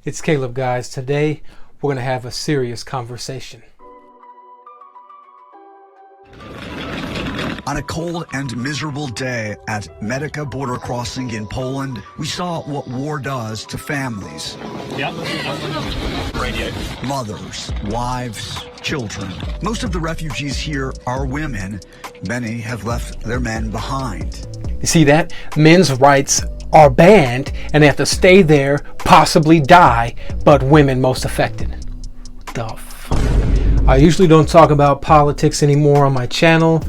It's Caleb, guys. Today we're going to have a serious conversation. On a cold and miserable day at Medica border crossing in Poland, we saw what war does to families. Radio. Mothers, wives, children. Most of the refugees here are women. Many have left their men behind. You see that? Men's rights are banned and they have to stay there, possibly die, but women most affected. What the fuck? I usually don't talk about politics anymore on my channel,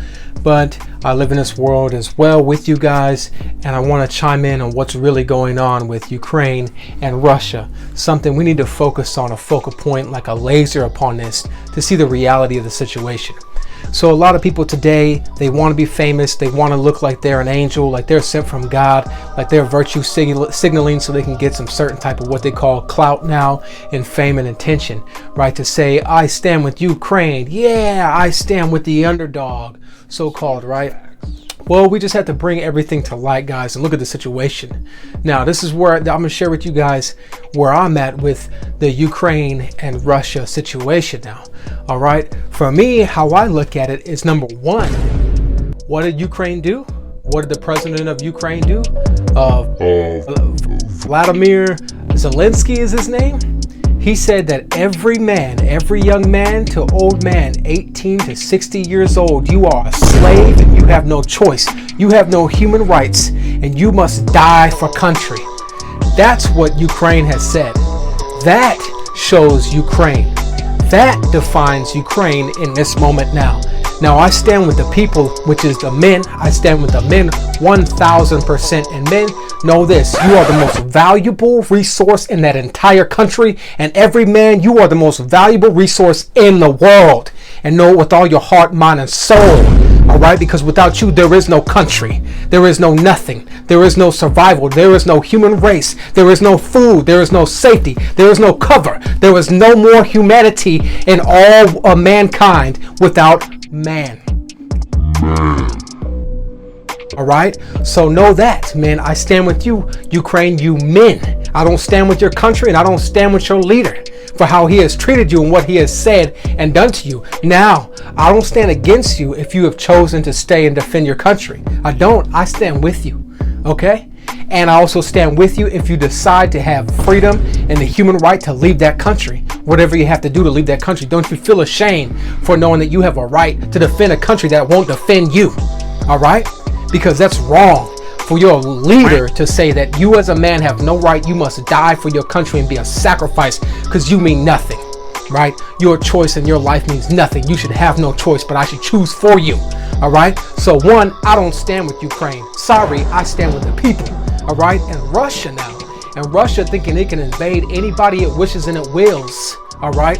but I live in this world as well with you guys, and I want to chime in on what's really going on with Ukraine and Russia. Something we need to focus on, a focal point like a laser upon this to see the reality of the situation. So a lot of people today, they want to be famous, they want to look like they're an angel, like they're sent from God, like they're virtue signaling so they can get some certain type of what they call clout now in fame and attention, right? To say, I stand with Ukraine, yeah, I stand with the underdog, so-called, right? Well, we just have to bring everything to light, guys, and look at the situation. Now, this is where I'm going to share with you guys where I'm at with the Ukraine and Russia situation now. All right. For me, how I look at it is, number one, what did Ukraine do? What did the president of Ukraine do? Vladimir Zelensky is his name. He said that every man, every young man to old man, 18 to 60 years old, you are a slave and you have no choice. You have no human rights and you must die for country. That's what Ukraine has said. That shows Ukraine. That defines Ukraine in this moment now. Now I stand with the people, which is the men. I stand with the men 1000%. And men, know this, you are the most valuable resource in that entire country. And every man, you are the most valuable resource in the world. And know it with all your heart, mind, and soul. All right, because without you, there is no country. There is no nothing. There is no survival. There is no human race. There is no food. There is no safety. There is no cover. There is no more humanity in all of mankind without man. All right, so know that, man. I stand with you, Ukraine, you men. I don't stand with your country and I don't stand with your leader for how he has treated you and what he has said and done to you. Now, I don't stand against you if you have chosen to stay and defend your country. I don't. I stand with you. Okay? And I also stand with you if you decide to have freedom and the human right to leave that country. Whatever you have to do to leave that country. Don't you feel ashamed for knowing that you have a right to defend a country that won't defend you? All right? Because that's wrong for your leader to say that you as a man have no right. You must die for your country and be a sacrifice because you mean nothing, right? Your choice in your life means nothing. You should have no choice, but I should choose for you. All right. So one, I don't stand with Ukraine. Sorry, I stand with the people. All right. And Russia now. And Russia thinking it can invade anybody it wishes and it wills. All right.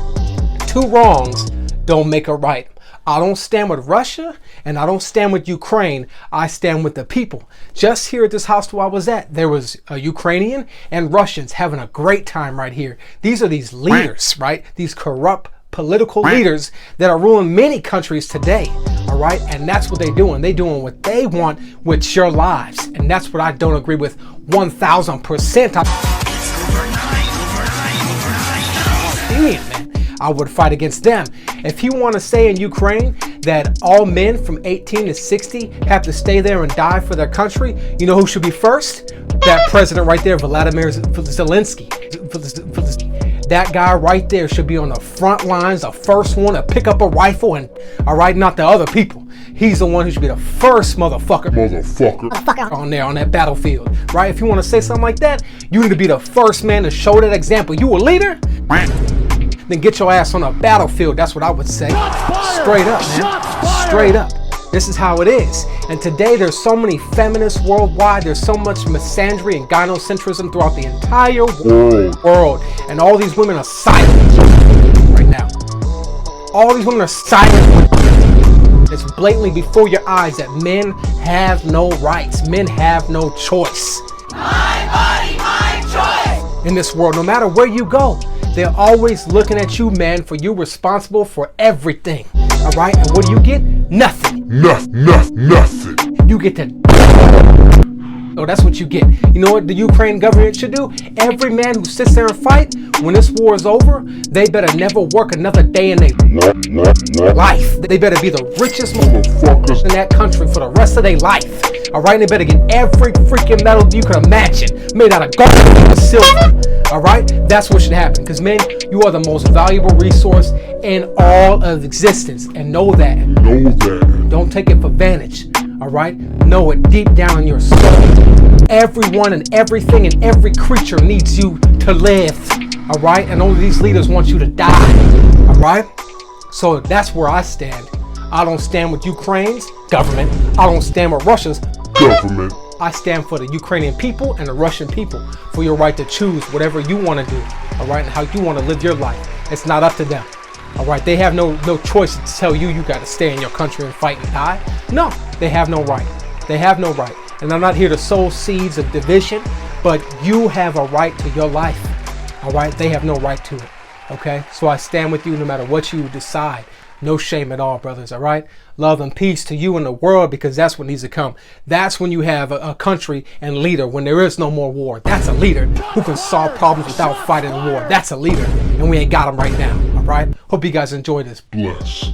Two wrongs don't make a right. I don't stand with Russia and I don't stand with Ukraine. I stand with the people. Just here at this hostel I was at, there was a Ukrainian and Russians having a great time right here. These are these leaders, right? These corrupt political leaders that are ruling many countries today. All right. And that's what they're doing. They're doing what they want with your lives. And that's what I don't agree with 1000%. I would fight against them. If you want to say in Ukraine that all men from 18 to 60 have to stay there and die for their country, you know who should be first? That president right there, Vladimir Zelensky. That guy right there should be on the front lines, the first one to pick up a rifle and, all right, not the other people. He's the one who should be the first motherfucker on there on that battlefield, right? If you want to say something like that, you need to be the first man to show that example. You a leader? Then get your ass on a battlefield. That's what I would say. Straight up, man. Straight up. This is how it is. And today there's so many feminists worldwide. There's so much misandry and gynocentrism throughout the entire world. And all these women are silent right now. All these women are silent. It's blatantly before your eyes that men have no rights. Men have no choice. My body, my choice. In this world, no matter where you go, they're always looking at you, man, for you responsible for everything. All right? And what do you get? Nothing. Nothing. You get to Oh, that's what you get. You know what the Ukraine government should do? Every man who sits there and fight, when this war is over, they better never work another day in their life. They better be the richest motherfuckers in that country for the rest of their life. All right, they better get every freaking medal you can imagine, made out of gold or silver. All right, that's what should happen. Because men, you are the most valuable resource in all of existence, and know that. Don't take it for advantage. All right, know it deep down in your soul. Everyone and everything and every creature needs you to live. All right, and only these leaders want you to die. All right, so that's where I stand. I don't stand with Ukraine's government. I don't stand with Russia's government. I stand for the Ukrainian people and the Russian people, for your right to choose whatever you want to do. All right, and how you want to live your life. It's not up to them. All right, they have no choice to tell you got to stay in your country and fight and die. No, they have no right. They have no right. And I'm not here to sow seeds of division, but you have a right to your life. All right, they have no right to it. Okay, so I stand with you no matter what you decide. No shame at all, brothers. All right, love and peace to you and the world, because that's what needs to come. That's when you have a country and leader, when there is no more war. That's a leader who can solve problems without fighting a war. That's a leader, and we ain't got them right now. All right, hope you guys enjoy this. Bless.